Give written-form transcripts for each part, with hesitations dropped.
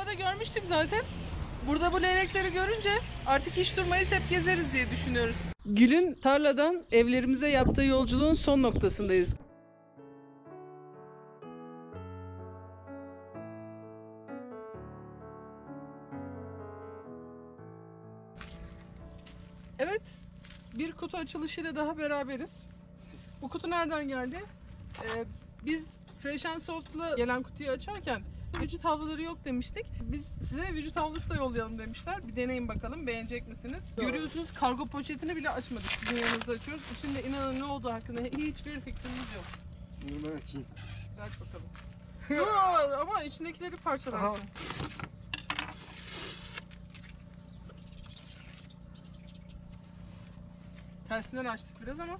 Aşağıda görmüştük zaten. Burada bu leylekleri görünce artık hiç durmayız, hep gezeriz diye düşünüyoruz. Gül'ün tarladan evlerimize yaptığı yolculuğun son noktasındayız. Evet, bir kutu açılışıyla daha beraberiz. Bu kutu nereden geldi? Biz Fresh and Soft'la gelen kutuyu açarken vücut havluları yok demiştik. Biz size vücut havlusu da yollayalım demişler. Bir deneyin bakalım, beğenecek misiniz? Görüyorsunuz, kargo poşetini bile açmadık. Sizin yanınızda açıyoruz. İçinde inanın ne olduğu hakkında hiçbir fikrimiz yok. Bunu ben açayım. Aç bakalım. Ama içindekileri parçalarsın. Tersinden açtık biraz ama.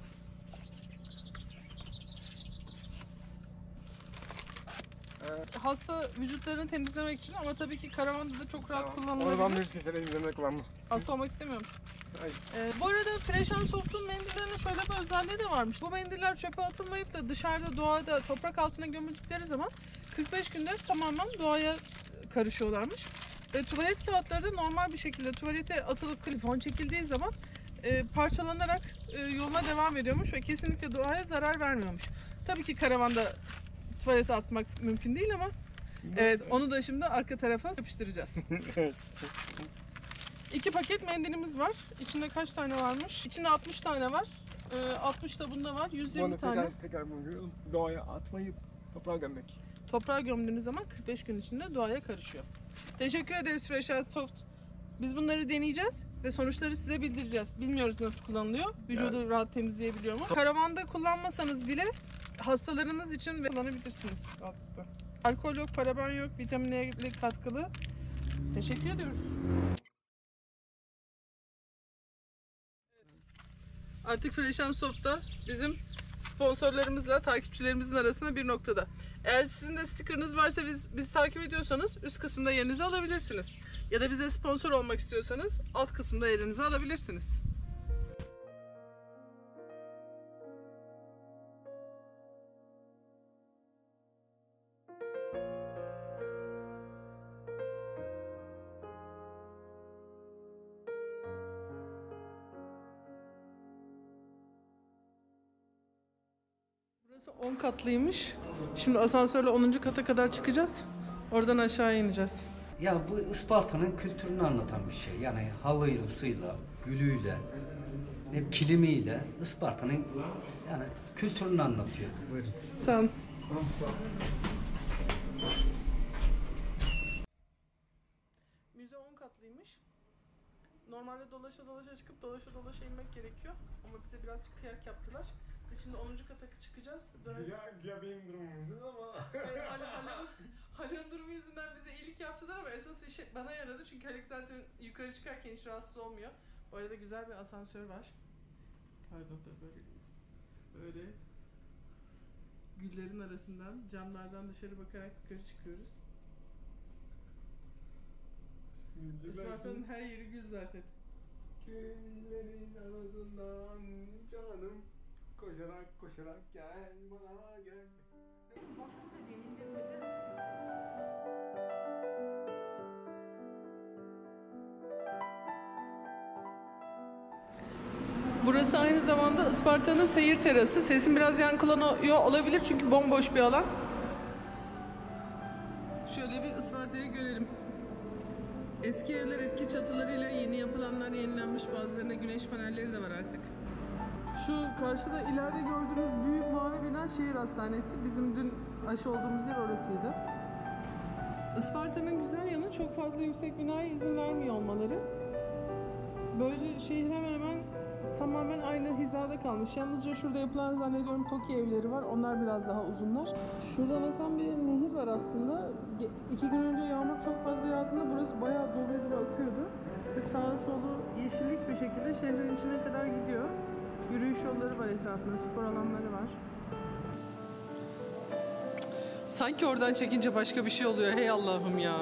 Hasta vücutlarını temizlemek için ama tabii ki karavanda da çok rahat kullanılabilir. Onu ben mümkünse temizlemeye kullanmam. Hasta olmak istemiyor musun? Hayır. Bu arada Fresh and Soft'un mendillerinin şöyle bir özelliği de varmış. Bu mendiller çöpe atılmayıp da dışarıda doğada toprak altına gömüldükleri zaman 45 günde tamamen doğaya karışıyorlarmış. Tuvalet kağıtları da normal bir şekilde tuvalete atılıp klifon çekildiği zaman parçalanarak yoluna devam ediyormuş ve kesinlikle doğaya zarar vermiyormuş. Tabii ki karavanda tuvalete atmak mümkün değil ama evet, onu da şimdi arka tarafa yapıştıracağız. Evet. 2 paket mendilimiz var. İçinde kaç tane varmış? İçinde 60 tane var. 60 da bunda var. 120 Bunu tane. tekrar bunu doğaya atmayıp toprağa gömmek. Toprağa gömdüğünüz zaman 45 gün içinde doğaya karışıyor. Teşekkür ederiz Fresh and Soft. Biz bunları deneyeceğiz ve sonuçları size bildireceğiz. Bilmiyoruz nasıl kullanılıyor. Vücudu rahat temizleyebiliyor mu? Karavanda kullanmasanız bile hastalarınız için kullanabilirsiniz. Rahatlıkla. Alkol yok, paraben yok, vitamin E'li katkılı. Teşekkür ediyoruz. Artık Fresh and Soft'ta bizim sponsorlarımızla takipçilerimizin arasında bir noktada. Eğer sizin de sticker'ınız varsa bizi takip ediyorsanız üst kısımda yerinizi alabilirsiniz. Ya da bize sponsor olmak istiyorsanız alt kısımda yerinizi alabilirsiniz. Burası 10 katlıymış. Şimdi asansörle 10. kata kadar çıkacağız. Oradan aşağı ineceğiz. Ya bu Isparta'nın kültürünü anlatan bir şey. Yani halıyla, gülüyle, kilimiyle Isparta'nın yani kültürünü anlatıyor. Buyurun. Sen. Tamam, sağ ol. Müze 10 katlıymış. Normalde dolaşa dolaşa çıkıp dolaşa dolaşa inmek gerekiyor. Ama bize birazcık kıyak yaptılar. Biz şimdi 10. kata çıkacağız. Ya benim durumum yüzünden ama. Haluk'un durumu yüzünden bize iyilik yaptılar ama esas iş bana yaradı. Çünkü Haluk zaten yukarı çıkarken hiç rahatsız olmuyor. Bu arada güzel bir asansör var. Pardon da böyle güllerin arasından, camlardan dışarı bakarak yukarı çıkıyoruz. Isparta'nın her yeri gül zaten. Güllerin arasından canım koşarak koşarak gel bana gel. Burası aynı zamanda Isparta'nın seyir terası. Sesim biraz yankılanıyor olabilir çünkü bomboş bir alan. Şöyle bir Isparta'yı görelim. Eski evler eski çatılarıyla, yeni yapılanlar yenilenmiş, bazılarında güneş panelleri de var artık. Şu karşıda ileride gördüğünüz büyük mavi bina şehir hastanesi. Bizim dün aşı olduğumuz yer orasıydı. Isparta'nın güzel yanı çok fazla yüksek binaya izin vermiyor olmaları. Böylece şehir hemen tamamen aynı hizada kalmış. Yalnızca şurada yapılan zannediyorum TOKİ evleri var. Onlar biraz daha uzunlar. Şuradan akan bir nehir var aslında. 2 gün önce yağmur çok fazla yağdığında burası bayağı doluydu ve akıyordu. Ve sağa solu yeşillik bir şekilde şehrin içine kadar gidiyor. Yürüyüş yolları var etrafında, spor alanları var. Sanki oradan çekince başka bir şey oluyor. Hey Allah'ım ya.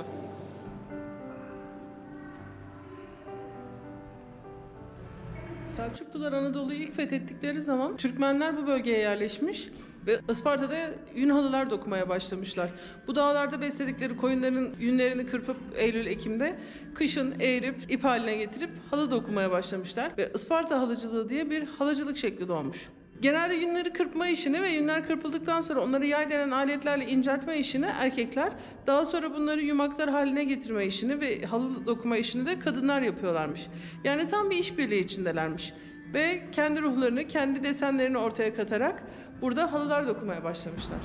Selçuklular Anadolu'yu ilk fethettikleri zaman Türkmenler bu bölgeye yerleşmiş Ve Isparta'da yün halılar dokumaya başlamışlar. Bu dağlarda besledikleri koyunların yünlerini kırpıp Eylül-Ekim'de kışın eğirip ip haline getirip halı dokumaya başlamışlar. Ve Isparta halıcılığı diye bir halıcılık şekli doğmuş. Genelde yünleri kırpma işini ve yünler kırpıldıktan sonra onları yay denen aletlerle inceltme işini erkekler, daha sonra bunları yumaklar haline getirme işini ve halı dokuma işini de kadınlar yapıyorlarmış. Yani tam bir işbirliği içindelermiş. Ve kendi ruhlarını, kendi desenlerini ortaya katarak burada halılar dokumaya başlamışlar.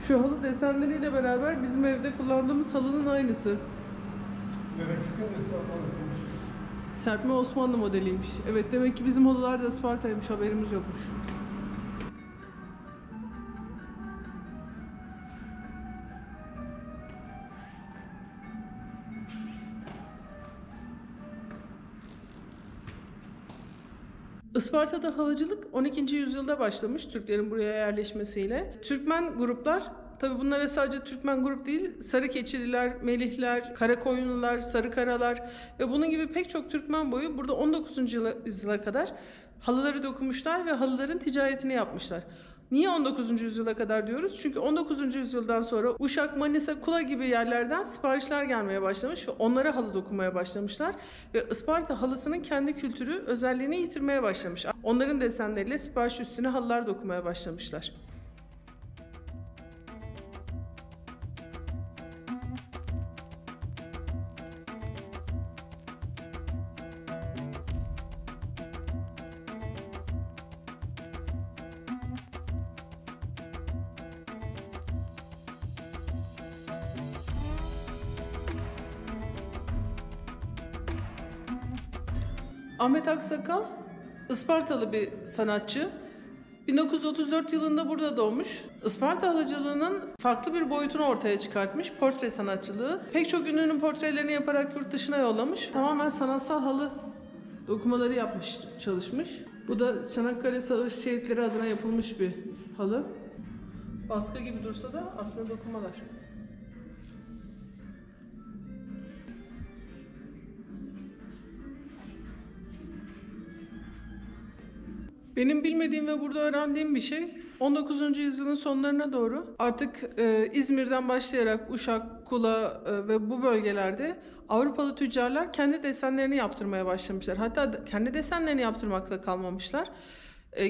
Şu halı desenleriyle beraber bizim evde kullandığımız halının aynısı. Serpme Osmanlı modeliymiş. Evet, demek ki bizim halılar da Isparta'ymış, haberimiz yokmuş. Isparta'da halıcılık 12. yüzyılda başlamış Türklerin buraya yerleşmesiyle. Türkmen gruplar, tabi bunlara sadece Türkmen grup değil, Sarıkeçililer, Melihler, Karakoyunlular, Sarıkaralar ve bunun gibi pek çok Türkmen boyu burada 19. yüzyıla kadar halıları dokumuşlar ve halıların ticaretini yapmışlar. Niye 19. yüzyıla kadar diyoruz? Çünkü 19. yüzyıldan sonra Uşak, Manisa, Kula gibi yerlerden siparişler gelmeye başlamış ve onlara halı dokunmaya başlamışlar. Ve Isparta halısının kendi kültürü, özelliğini yitirmeye başlamış. Onların desenleriyle sipariş üstüne halılar dokumaya başlamışlar. Ahmet Aksakal, Ispartalı bir sanatçı. 1934 yılında burada doğmuş. Isparta halıcılığının farklı bir boyutunu ortaya çıkartmış. Portre sanatçılığı. Pek çok ünlünün portrelerini yaparak yurt dışına yollamış. Tamamen sanatsal halı dokumaları yapmış, çalışmış. Bu da Çanakkale Savaşı Şehitleri adına yapılmış bir halı. Baskı gibi dursa da aslında dokumalar. Benim bilmediğim ve burada öğrendiğim bir şey, 19. yüzyılın sonlarına doğru artık İzmir'den başlayarak Uşak, Kula ve bu bölgelerde Avrupalı tüccarlar kendi desenlerini yaptırmaya başlamışlar. Hatta kendi desenlerini yaptırmakla kalmamışlar.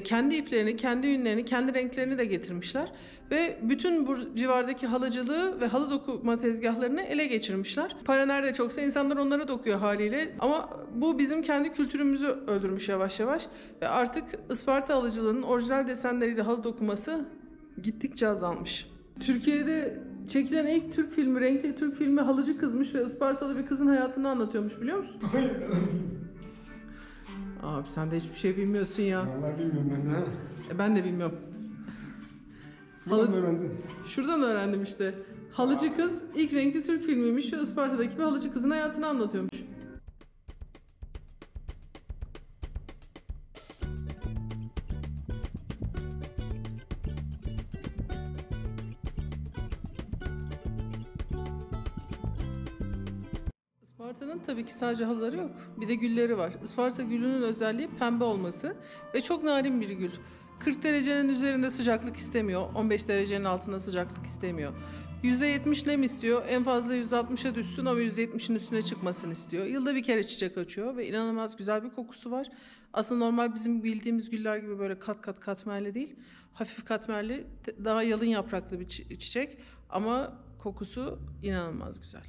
Kendi iplerini, kendi yünlerini, kendi renklerini de getirmişler. Ve bütün bu civardaki halıcılığı ve halı dokuma tezgahlarını ele geçirmişler. Para nerede çoksa insanlar onlara dokuyor haliyle. Ama bu bizim kendi kültürümüzü öldürmüş yavaş yavaş. Ve artık Isparta halıcılığının orijinal desenleriyle halı dokuması gittikçe azalmış. Türkiye'de çekilen ilk Türk filmi, renkli Türk filmi Halıcı Kızmış ve Ispartalı bir kızın hayatını anlatıyormuş, biliyor musun? Hayır. Abi sen de hiçbir şey bilmiyorsun ya. Vallahi bilmiyorum ben de. Ben de bilmiyorum. Buradan öğrendim. Şuradan öğrendim işte. Halıcı Kız ilk renkli Türk filmiymiş ve Isparta'daki bir halıcı kızın hayatını anlatıyormuş. Isparta'nın tabii ki sadece halıları yok. Bir de gülleri var. Isparta gülünün özelliği pembe olması ve çok narin bir gül. 40 derecenin üzerinde sıcaklık istemiyor. 15 derecenin altında sıcaklık istemiyor. %70 nem istiyor. En fazla %60'a düşsün ama %70'in üstüne çıkmasını istiyor. Yılda bir kere çiçek açıyor ve inanılmaz güzel bir kokusu var. Aslında normal bizim bildiğimiz güller gibi böyle kat kat katmerli değil. Hafif katmerli, daha yalın yapraklı bir çiçek ama kokusu inanılmaz güzel.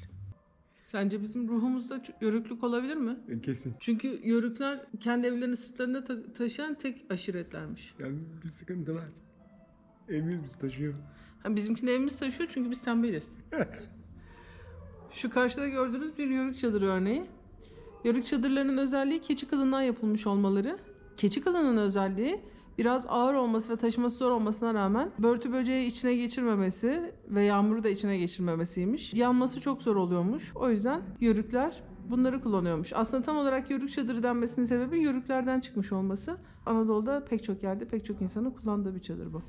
Sence bizim ruhumuzda yörüklük olabilir mi? Kesin. Çünkü yörükler kendi evlerini sırtlarında taşıyan tek aşiretlermiş. Yani bir sıkıntı var. Evimiz bizi taşıyor. Yani bizimkini evimiz taşıyor çünkü biz tembeliz. Şu karşıda gördüğünüz bir yörük çadırı örneği. Yörük çadırlarının özelliği keçi kılından yapılmış olmaları. Keçi kılının özelliği biraz ağır olması ve taşıması zor olmasına rağmen börtü böceği içine geçirmemesi ve yağmuru da içine geçirmemesiymiş. Yanması çok zor oluyormuş. O yüzden yörükler bunları kullanıyormuş. Aslında tam olarak yörük çadırı denmesinin sebebi yörüklerden çıkmış olması. Anadolu'da pek çok yerde pek çok insanın kullandığı bir çadır bu.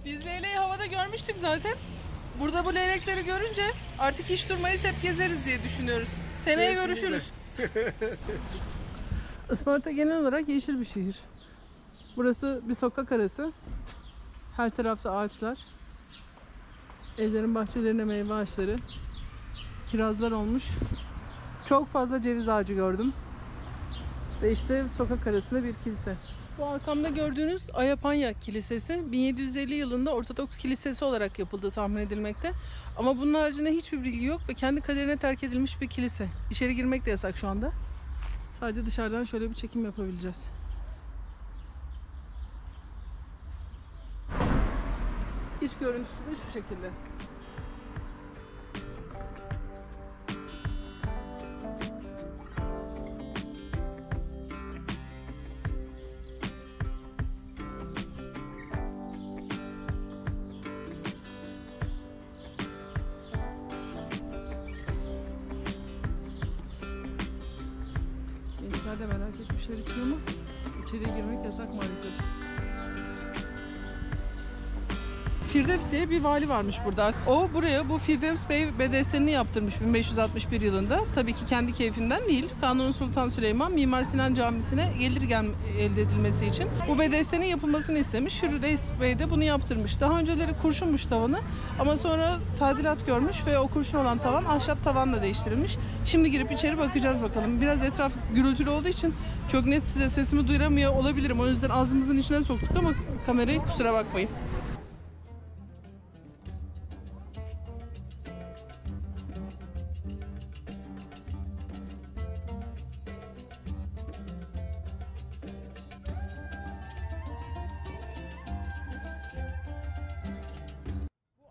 Biz leyleği havada görmüştük zaten. Burada bu leylekleri görünce artık hiç durmayız, hep gezeriz diye düşünüyoruz. Seneye görüşürüz. Isparta genel olarak yeşil bir şehir. Burası bir sokak arası. Her tarafta ağaçlar. Evlerin bahçelerine meyve ağaçları. Kirazlar olmuş. Çok fazla ceviz ağacı gördüm. Ve işte sokak arasında bir kilise. Bu arkamda gördüğünüz Ayapanya Kilisesi 1750 yılında Ortodoks Kilisesi olarak yapıldığı tahmin edilmekte. Ama bunun haricinde hiçbir bilgi yok ve kendi kaderine terk edilmiş bir kilise. İçeri girmek de yasak şu anda. Sadece dışarıdan şöyle bir çekim yapabileceğiz. İç görüntüsü de şu şekilde. Gençler de merak etmişler içiyor mu? İçeriye girmek yasak maalesef. Firdevs diye bir vali varmış burada. O buraya bu Firdevs Bey bedestenini yaptırmış 1561 yılında. Tabii ki kendi keyfinden değil. Kanuni Sultan Süleyman Mimar Sinan Camisi'ne gelir elde edilmesi için bu bedestenin yapılmasını istemiş. Firdevs Bey de bunu yaptırmış. Daha önceleri kurşunmuş tavanı ama sonra tadilat görmüş ve o kurşun olan tavan ahşap tavanla değiştirilmiş. Şimdi girip içeri bakacağız bakalım. Biraz etraf gürültülü olduğu için çok net size sesimi duyuramıyor olabilirim. O yüzden ağzımızın içine soktuk ama kamerayı kusura bakmayın.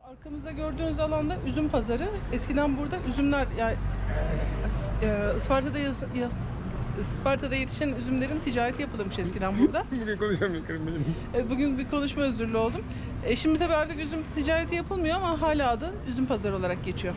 Arkamızda gördüğünüz alanda üzüm pazarı. Eskiden burada üzümler yani Isparta'da yetişen üzümlerin ticareti yapılırmış eskiden burada. Bugün konuşamıyorum benim. Bugün bir konuşma özürlü oldum. Şimdi tabii artık üzüm ticareti yapılmıyor ama hala adı üzüm pazarı olarak geçiyor.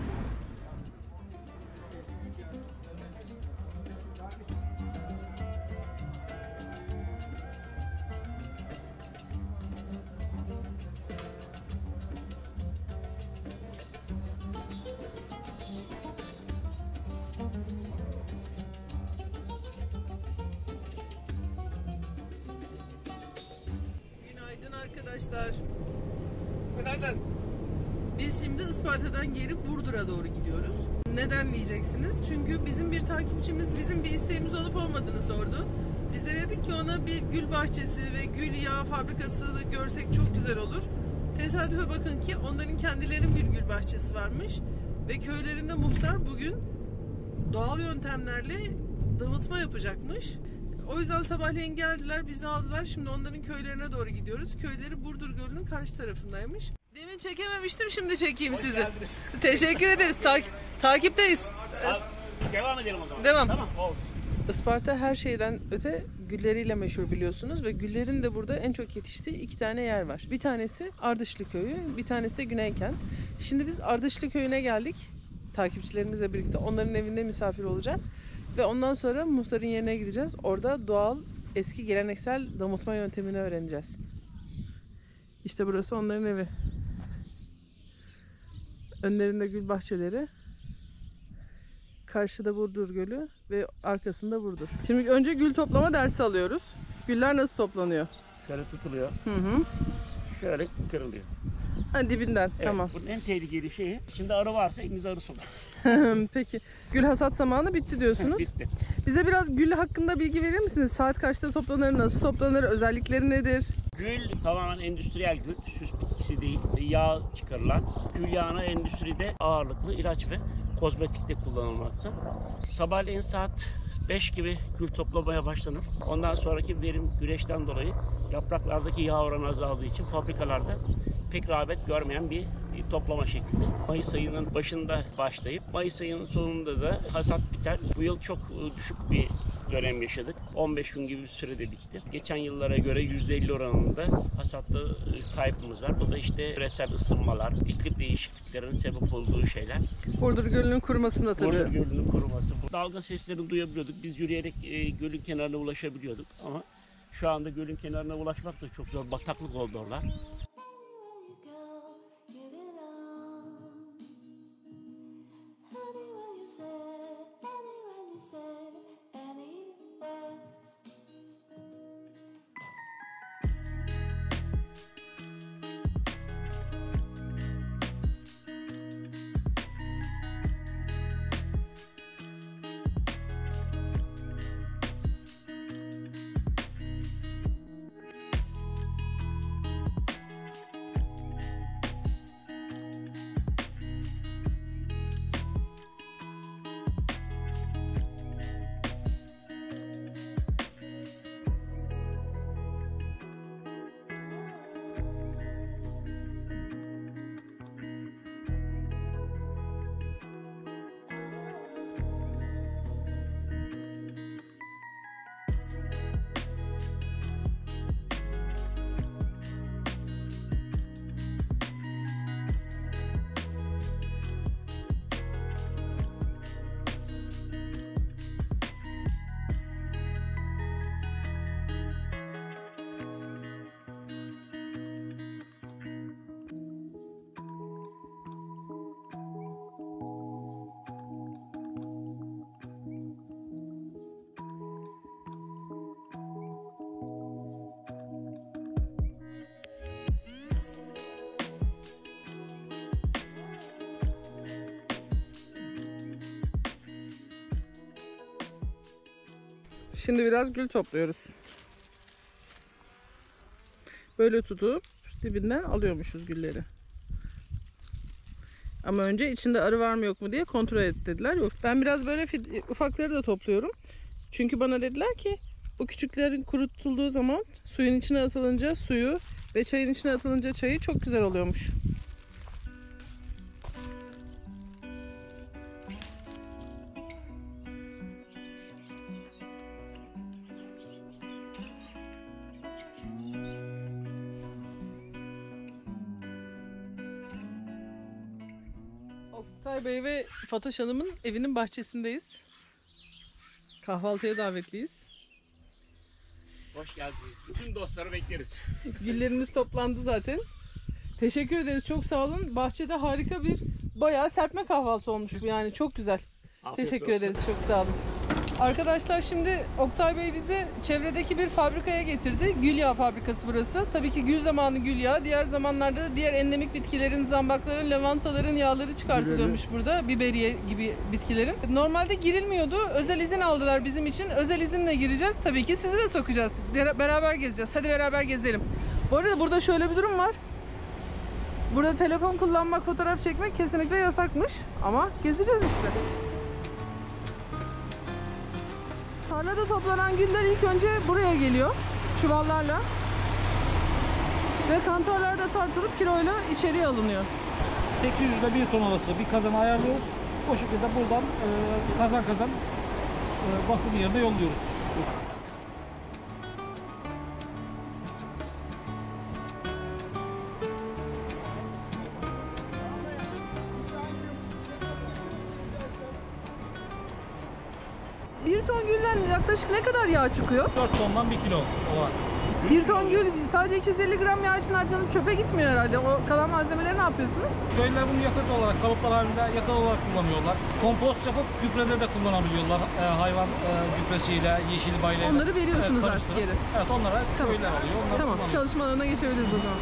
Günaydın arkadaşlar. Günaydın. Biz şimdi Isparta'dan geri Burdur'a doğru gidiyoruz. Neden diyeceksiniz? Çünkü bizim bir takipçimiz bizim bir isteğimiz olup olmadığını sordu. Biz de dedik ki ona bir gül bahçesi ve gül yağı fabrikası görsek çok güzel olur. Tesadüfe bakın ki onların kendilerinin bir gül bahçesi varmış. Ve köylerinde muhtar bugün doğal yöntemlerle damıtma yapacakmış. O yüzden sabahleyin geldiler, bizi aldılar. Şimdi onların köylerine doğru gidiyoruz. Köyleri Burdur Gölü'nün karşı tarafındaymış. Demin çekememiştim, şimdi çekeyim sizi. Teşekkür ederiz. Takipteyiz. Devam edelim o zaman. Devam. Tamam, oldu. Isparta her şeyden öte gülleriyle meşhur biliyorsunuz ve güllerin de burada en çok yetiştiği iki tane yer var. Bir tanesi Ardışlı Köyü, bir tanesi de Güneykent. Şimdi biz Ardışlı Köyü'ne geldik. Takipçilerimizle birlikte onların evinde misafir olacağız. Ve ondan sonra muhtarın yerine gideceğiz. Orada doğal, eski geleneksel damıtma yöntemini öğreneceğiz. İşte burası onların evi. Önlerinde gül bahçeleri. Karşıda Burdur Gölü ve arkasında Burdur. Şimdi önce gül toplama dersi alıyoruz. Güller nasıl toplanıyor? Şöyle tutuluyor. Hı. Şöyle kırılıyor. Ha, dibinden. Evet, Tamam. bunun en tehlikeli şeyi, içinde arı varsa elinize arı sokar. Peki. Gül hasat zamanı bitti diyorsunuz. Bitti. Bize biraz gül hakkında bilgi verir misiniz? Saat kaçta toplanır, nasıl toplanır, özellikleri nedir? Gül tamamen endüstriyel gül, süs bitkisi değil, yağ çıkarılan. Gül yağını endüstride ağırlıklı ilaç ve kozmetikte kullanılmakta. Sabahleyin saat 5 gibi gül toplamaya başlanır. Ondan sonraki verim güneşten dolayı yapraklardaki yağ oranı azaldığı için fabrikalarda pek rağbet görmeyen bir toplama şeklinde. Mayıs ayının başında başlayıp Mayıs ayının sonunda da hasat biter. Bu yıl çok düşük bir dönem yaşadık. 15 gün gibi bir sürede bitti. Geçen yıllara göre %50 oranında hasatta kaybımız var. Bu da işte küresel ısınmalar, iklim değişikliklerinin sebep olduğu şeyler. Burdur Gölü'nün kurumasında tabii. Burdur Gölü'nün kuruması. Dalga seslerini duyabiliyorduk. Biz yürüyerek gölün kenarına ulaşabiliyorduk ama şu anda gölün kenarına ulaşmak da çok zor. Bataklık oldu oralar. Şimdi biraz gül topluyoruz. Böyle tutup dibinden alıyormuşuz gülleri. Ama önce içinde arı var mı yok mu diye kontrol et dediler. Yok. Ben biraz böyle ufakları da topluyorum. Çünkü bana dediler ki bu küçüklerin kurutulduğu zaman suyun içine atılınca suyu ve çayın içine atılınca çayı çok güzel oluyormuş. Oktay Bey ve Fatoş Hanım'ın evinin bahçesindeyiz. Kahvaltıya davetliyiz. Hoş geldiniz. Bütün dostları bekleriz. Güllerimiz toplandı zaten. Teşekkür ederiz. Çok sağ olun. Bahçede harika bir bayağı serpme kahvaltı olmuş bu yani. Çok güzel. Afiyet Teşekkür olsun. ederiz. Çok sağ olun. Arkadaşlar şimdi Oktay Bey bizi çevredeki bir fabrikaya getirdi. Gül yağı fabrikası burası. Tabii ki gül zamanı gül yağı. Diğer zamanlarda da diğer endemik bitkilerin, zambakların, lavantaların yağları çıkartılıyormuş burada. Biberiye gibi bitkilerin. Normalde girilmiyordu. Özel izin aldılar bizim için. Özel izinle gireceğiz. Tabii ki sizi de sokacağız. Beraber gezeceğiz. Hadi beraber gezelim. Bu arada burada şöyle bir durum var. Burada telefon kullanmak, fotoğraf çekmek kesinlikle yasakmış. Ama gezeceğiz işte. Tarlada toplanan güller ilk önce buraya geliyor. Çuvallarla. Ve kantarlarda tartılıp kiloyla içeriye alınıyor. 800 ile 1 ton arası bir kazan ayarlıyoruz. O şekilde buradan kazan kazan basılı yerine yolluyoruz. Bir ton gülden yaklaşık ne kadar yağ çıkıyor? 4 tondan 1 kilo olarak. Bir ton gül sadece 250 gram yağ için harcanıp çöpe gitmiyor herhalde. O kalan malzemeleri ne yapıyorsunuz? Köylüler bunu yakıt olarak, kalıplar halinde yakıt olarak kullanıyorlar. Kompost yapıp gübrede de kullanabiliyorlar. Hayvan gübresiyle, yeşil baylayla. Onları veriyorsunuz Evet, artık karıştırıp. geri. Evet, onlara Tamam. köylüler alıyor. Onları Tamam, kullanıyor. çalışmalarına geçebiliriz o zaman.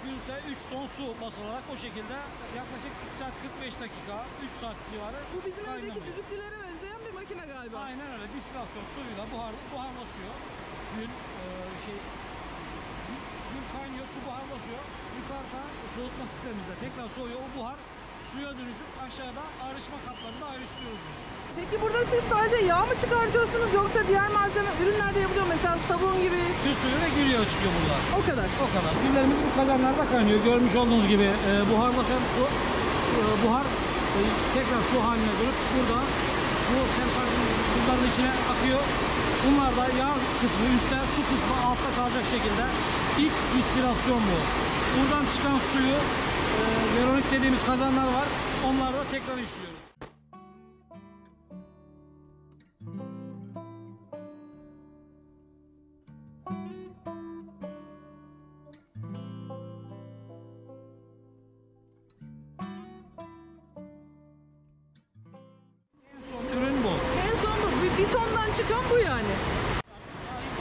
Günse 3 ton su basılarak o şekilde yaklaşık 2 saat 45 dakika, 3 saat civarı Bu bizim evdeki kaynamıyor. düdüklülere benzeyen bir makine galiba. Aynen öyle. Distilasyon suyuyla buharlaşıyor. Gül kaynıyor, su buharlaşıyor. Yukarıda soğutma sistemimizde tekrar soğuyor. O buhar suya dönüşüp aşağıda ayrışma kaplarında ayrıştırıyoruz. Peki burada siz sadece yağ mı çıkartıyorsunuz yoksa diğer malzeme ürünler de yapılıyor mesela sabun gibi? Gül suyu ve gül yağı çıkıyor burada. O kadar. O kadar. Güllerimiz bu kazanlarda kaynıyor. Görmüş olduğunuz gibi buharlaşan su, buhar tekrar su haline dönüp burada bu bunların içine akıyor. Bunlar da yağ kısmı üstte, su kısmı altta kalacak şekilde ilk distilasyon bu. Buradan çıkan suyu veronik dediğimiz kazanlar var. Onlarla tekrar işliyoruz. Ürün bu. En son bu. Bir tondan çıkan bu yani.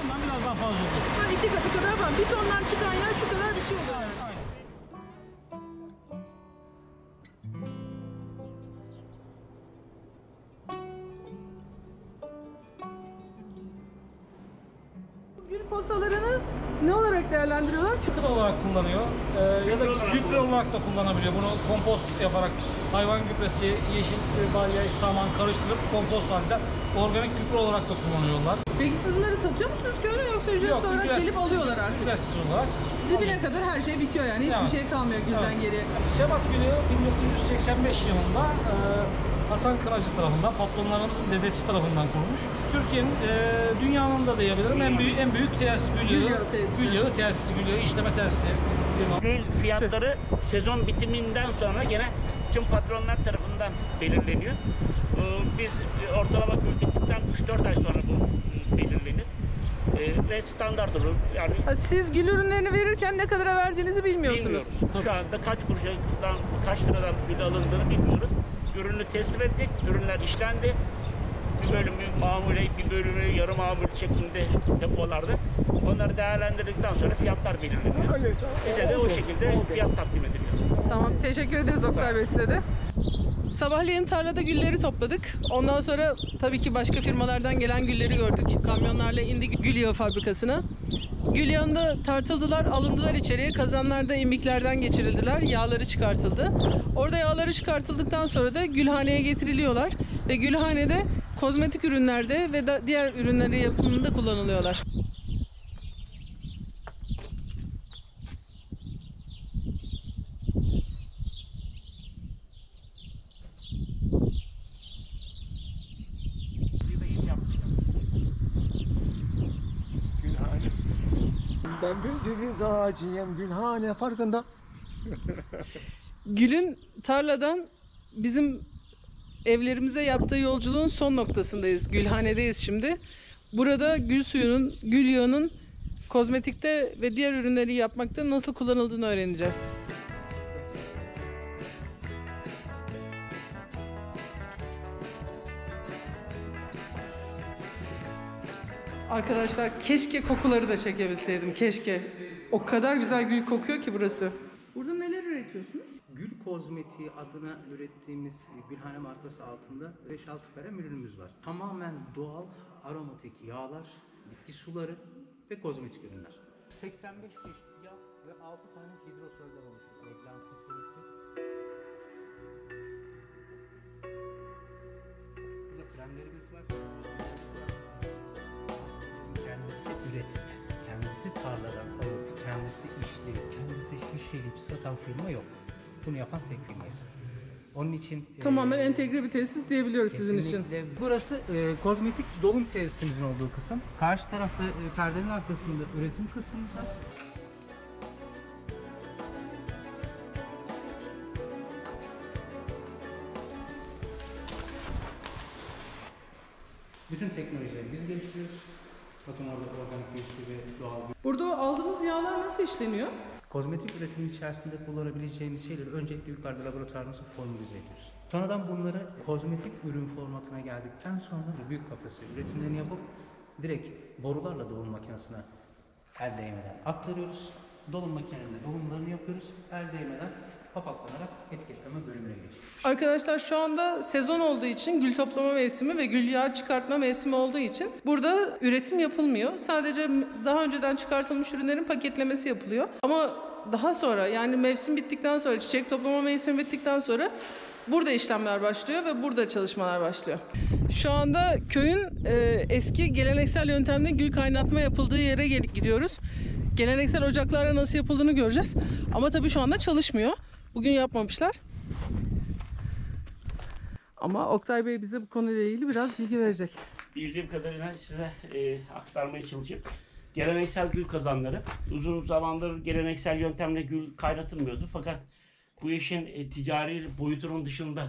Bundan biraz daha fazla olur. Ha, 2 katı kadar var. Bir tondan çıkan yağ şu kadar bir şey oluyor. Yani. Aynen. Gül posalarını ne olarak değerlendiriyorlar? Çıkır olarak kullanıyor ya da gübre olarak da kullanabiliyor. Bunu kompost yaparak hayvan gübresi, yeşil balya, saman karıştırıp kompost halinde organik gübre olarak da kullanıyorlar. Peki siz bunları satıyor musunuz köylü yoksa ücretsiz olarak gelip alıyorlar artık? Ücretsiz olarak. Dibine kadar her şey bitiyor yani. Hiçbir Evet. şey kalmıyor gülden Evet. geriye. Sebat Gülü 1985 yılında Hasan Kınacı tarafından, patronlarımızın dedesi tarafından kurulmuş. Türkiye'nin, dünyanın da diyebilirim en büyük tesis gül yağı tesisi, gül yağı işleme tesisi firma. Gül fiyatları sezon bitiminden sonra gene tüm patronlar tarafından belirleniyor. Biz ortalama gül bittikten 3-4 ay sonra bu belirlenir. Ve standart olur. Yani Siz gül ürünlerini verirken ne kadara verdiğinizi bilmiyorsunuz. bilmiyoruz. Şu anda kaç kuruştan, kaç liradan gül alındığını bilmiyoruz. Ürünü teslim ettik, ürünler işlendi. Bir bölümü mamule, bir bölümü yarı mamul şeklinde depolarda. Onları değerlendirdikten sonra fiyatlar belirleniyor. Bize de o şekilde fiyat takdim ediliyor. Tamam, teşekkür ederiz Oktay Bey size de. Sabahleyin tarlada gülleri topladık. Ondan sonra tabii ki başka firmalardan gelen gülleri gördük. Kamyonlarla indik gül yağı fabrikasına. Gül yağında tartıldılar, alındılar içeriye. Kazanlarda imbiklerden geçirildiler, yağları çıkartıldı. Orada yağları çıkartıldıktan sonra da gülhaneye getiriliyorlar. Ve gülhanede kozmetik ürünlerde ve diğer ürünleri yapımında kullanılıyorlar. Gülhane. Ben bir ceviz ağacıyım Gülhane farkında. Gül'ün tarladan bizim evlerimize yaptığı yolculuğun son noktasındayız. Gülhanedeyiz şimdi. Burada gül suyunun, gül yağının kozmetikte ve diğer ürünleri yapmakta nasıl kullanıldığını öğreneceğiz. Arkadaşlar keşke kokuları da çekebilseydim. Keşke. O kadar güzel gül kokuyor ki burası. Burada neler üretiyorsunuz? Gül kozmetiği adına ürettiğimiz Gülhane markası altında 5-6 kalem ürünümüz var. Tamamen doğal aromatik yağlar, bitki suları ve kozmetik ürünler. 85 çeşit yağ ve 6 tane hidrosolden oluşuyor. Eglantin serisi. Burada kremlerimiz var. Kendisi üretip, kendisi tarladan alıp, kendisi işleyip, kendisi şişeleyip satan firma yok. Bunu yapan tek firmayız. Onun için Tamamen entegre bir tesis diyebiliyoruz sizin için. kesinlikle. Burası kozmetik dolum tesisimizin olduğu kısım. Karşı tarafta perdenin arkasında üretim kısmımız var. Bütün teknolojileri biz geliştiriyoruz. Bakın orada organik bir ve doğal bir. Burada o aldığınız yağlar nasıl işleniyor? Kozmetik üretimi içerisinde kullanabileceğimiz şeyleri öncelikle yukarıda laboratuvarımızda formülize ediyoruz. Sonradan bunları kozmetik ürün formatına geldikten sonra büyük kapasite üretimlerini yapıp direkt borularla dolum makinesine el değmeden aktarıyoruz. Dolum makinelerinde dolumlarını yapıyoruz. El değmeden kapaklanarak etiketleme bölümüne geçiyoruz. Arkadaşlar şu anda sezon olduğu için gül toplama mevsimi ve gül yağı çıkartma mevsimi olduğu için burada üretim yapılmıyor. Sadece daha önceden çıkartılmış ürünlerin paketlemesi yapılıyor. Ama daha sonra yani mevsim bittikten sonra, çiçek toplama mevsimi bittikten sonra burada işlemler başlıyor ve burada çalışmalar başlıyor. Şu anda köyün eski geleneksel yöntemle gül kaynatma yapıldığı yere gidiyoruz. Geleneksel ocaklarla nasıl yapıldığını göreceğiz. Ama tabii şu anda çalışmıyor. Bugün yapmamışlar. Ama Oktay Bey bize bu konuyla ilgili biraz bilgi verecek. Bildiğim kadarıyla size aktarmaya çalışayım. Geleneksel gül kazanları. Uzun zamandır geleneksel yöntemle gül kaynatılmıyordu. Fakat bu işin ticari boyutunun dışında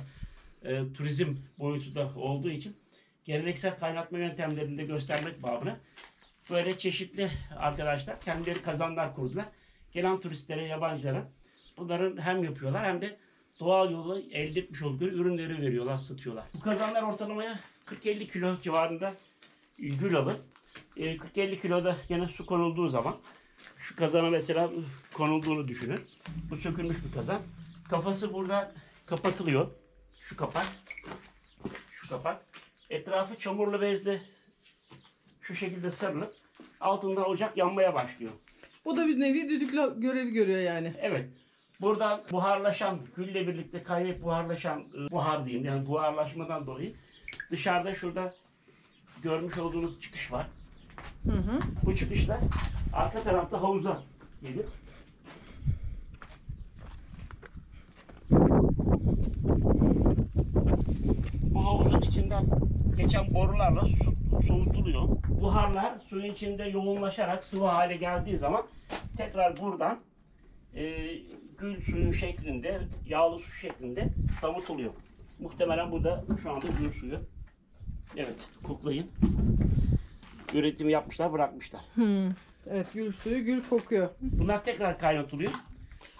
turizm boyutu da olduğu için geleneksel kaynatma yöntemlerini de göstermek babına böyle çeşitli arkadaşlar kendileri kazanlar kurdular. Gelen turistlere, yabancılara bunların hem yapıyorlar hem de doğal yolla elde etmiş oldukları ürünleri veriyorlar, satıyorlar. Bu kazanlar ortalamaya 40-50 kilo civarında gül alır. 40-50 kiloda gene su konulduğu zaman şu kazana mesela konulduğunu düşünün. Bu sökülmüş bir kazan. Kafası burada kapatılıyor. Şu kapak. Şu kapak. Etrafı çamurlu bezle şu şekilde sarılıp altında ocak yanmaya başlıyor. Bu da bir nevi düdük görevi görüyor yani. Evet. Buradan buharlaşan, gülle birlikte kaynayıp buharlaşan buhar diyeyim. Yani buharlaşmadan dolayı dışarıda şurada görmüş olduğunuz çıkış var. Hı hı. Bu çıkışlar arka tarafta havuza gelir. içinden geçen borularla soğutuluyor. Buharlar suyun içinde yoğunlaşarak sıvı hale geldiği zaman tekrar buradan gül suyu şeklinde, yağlı su şeklinde damıtılıyor. Muhtemelen burada şu anda gül suyu. Evet, koklayın. Üretimi yapmışlar, bırakmışlar. Evet, gül suyu, gül kokuyor. Bunlar tekrar kaynatılıyor.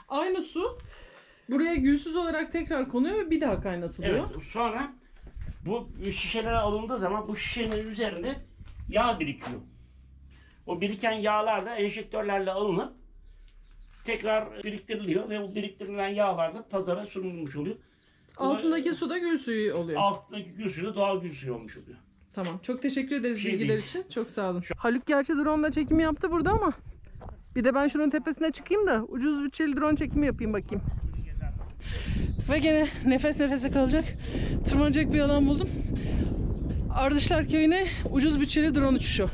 Aynı su buraya gülsüz olarak tekrar konuyor ve bir daha kaynatılıyor. Evet, sonra bu şişelere alındığı zaman bu şişenin üzerinde yağ birikiyor. O biriken yağlar da enjektörlerle alınıp tekrar biriktiriliyor ve bu biriktirilen yağlar da pazara sunulmuş oluyor. Altındaki su da gül suyu oluyor. Alttaki gül suyu da doğal gül suyu olmuş oluyor. Tamam. Çok teşekkür ederiz Şey bilgiler değil. için. Çok sağ olun. Haluk gerçi drone'la çekimi yaptı burada ama bir de ben şunun tepesine çıkayım da ucuz bütçeli drone çekimi yapayım bakayım. Ve gene nefes nefese kalacak, tırmanacak bir alan buldum. Ardışlar Köyü'ne ucuz bütçeli drone uçuşu.